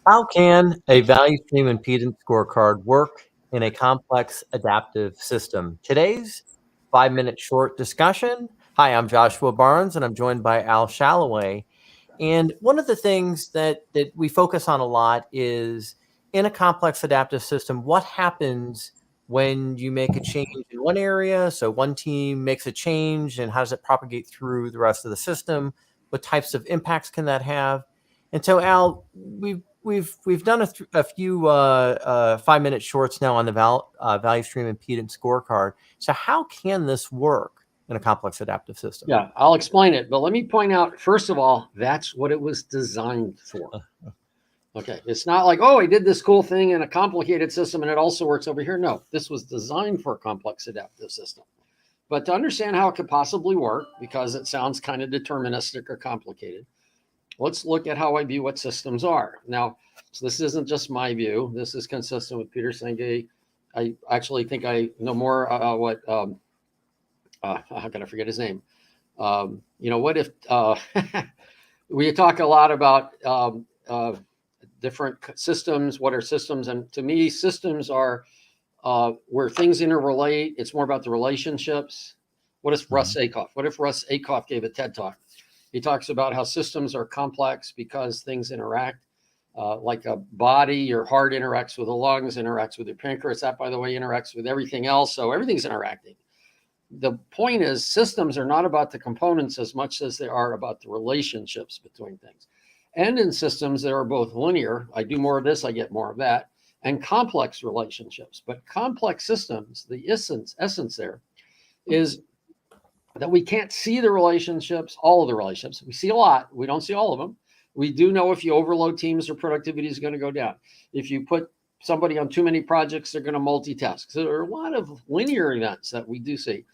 How can a value stream impedance scorecard work in a complex adaptive system? Today's 5 minute short discussion. Hi, I'm Joshua Barnes, and I'm joined by Al Shalloway. And one of the things that we focus on a lot is in a complex adaptive system, what happens when you make a change in one area? So one team makes a change, and how does it propagate through the rest of the system? What types of impacts can that have? And so, Al, we've done a few 5 minute shorts now on the value stream impedance scorecard. So, how can this work in a complex adaptive system? Yeah, I'll explain it. But let me point out, first of all, that's what it was designed for. Okay, it's not like, oh, I did this cool thing in a complicated system and it also works over here. No, this was designed for a complex adaptive system. But to understand how it could possibly work, because it sounds kind of deterministic or complicated, let's look at how I view what systems are. Now, so this isn't just my view. This is consistent with Peter Senge. I actually think I know more what, how can I forget his name? What if we talk a lot about different systems? What are systems? And to me, systems are where things interrelate. It's more about the relationships. What is Russ Akoff? What if Russ Akoff gave a TED Talk? He talks about how systems are complex because things interact. Like a body, your heart interacts with the lungs, interacts with your pancreas. That, by the way, interacts with everything else. So everything's interacting. The point is, systems are not about the components as much as they are about the relationships between things. And in systems, there are both linear, I do more of this, I get more of that, and complex relationships. But complex systems, the essence there is that we can't see the relationships, all of the relationships. We see a lot. We don't see all of them. We do know if you overload teams, their productivity is going to go down. If you put somebody on too many projects, they're going to multitask. So there are a lot of linear events that we do see.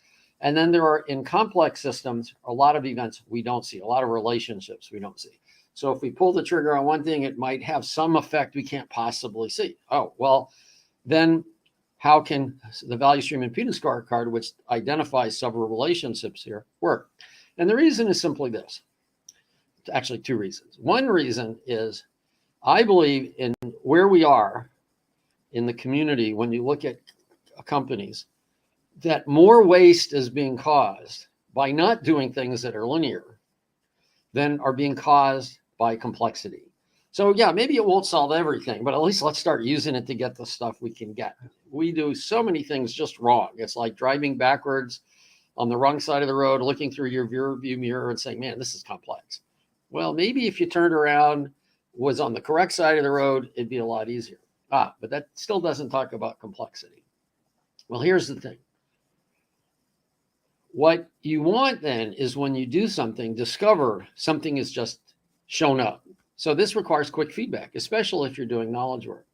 And then there are, in complex systems, a lot of events we don't see, a lot of relationships we don't see. So if we pull the trigger on one thing, it might have some effect we can't possibly see. Oh, well, then how can the value stream impedance scorecard, which identifies several relationships here, work? And the reason is simply this. Actually, two reasons. One reason is I believe in where we are in the community when you look at companies, that more waste is being caused by not doing things that are linear than are being caused by complexity. So yeah, maybe it won't solve everything, but at least let's start using it to get the stuff we can get. We do so many things just wrong. It's like driving backwards on the wrong side of the road, looking through your rear view mirror and saying, man, this is complex. Well, maybe if you turned around, was on the correct side of the road, it'd be a lot easier. But that still doesn't talk about complexity. Well, here's the thing. What you want then is when you do something, discover something is just shown up. So this requires quick feedback, especially if you're doing knowledge work.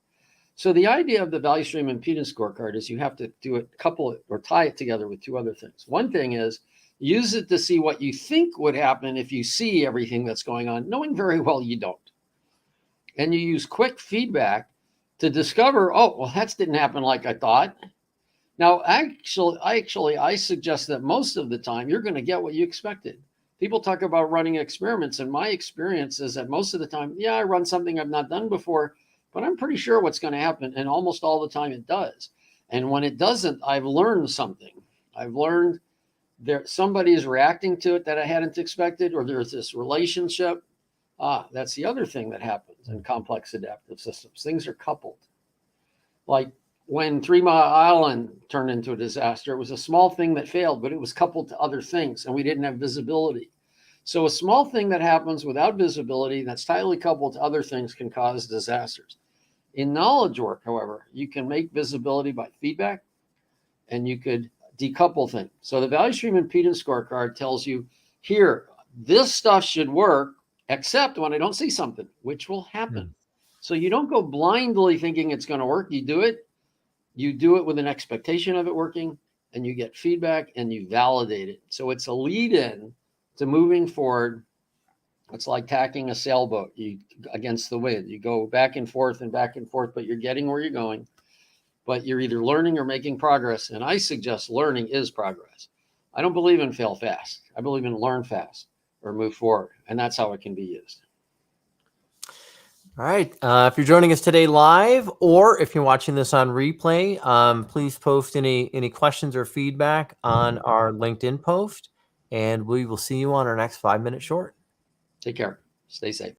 So the idea of the value stream impedance scorecard is you have to do it, couple it, or tie it together with two other things. One thing is use it to see what you think would happen if you see everything that's going on, knowing very well you don't. And you use quick feedback to discover, oh, well, that didn't happen like I thought. Now, actually, I suggest that most of the time you're going to get what you expected. People talk about running experiments, and my experience is that most of the time, yeah, I run something I've not done before, but I'm pretty sure what's going to happen, and almost all the time it does. And when it doesn't, I've learned something. I've learned there somebody is reacting to it that I hadn't expected, or there's this relationship. That's the other thing that happens in complex adaptive systems. Things are coupled. Like when 3 Mile Island turned into a disaster, it was a small thing that failed, but it was coupled to other things, and we didn't have visibility. So a small thing that happens without visibility that's tightly coupled to other things can cause disasters. In knowledge work, however, you can make visibility by feedback, and you could decouple things. So the value stream impedance scorecard tells you, here, this stuff should work, except when I don't see something, which will happen. So you don't go blindly thinking it's going to work. You do it with an expectation of it working, and you get feedback and you validate it. So it's a lead in to moving forward. It's like tacking a sailboat against the wind. You go back and forth, but you're getting where you're going. But you're either learning or making progress. And I suggest learning is progress. I don't believe in fail fast. I believe in learn fast or move forward. And that's how it can be used. All right. If you're joining us today live, or if you're watching this on replay, please post any questions or feedback on our LinkedIn post, and we will see you on our next 5-minute short. Take care. Stay safe.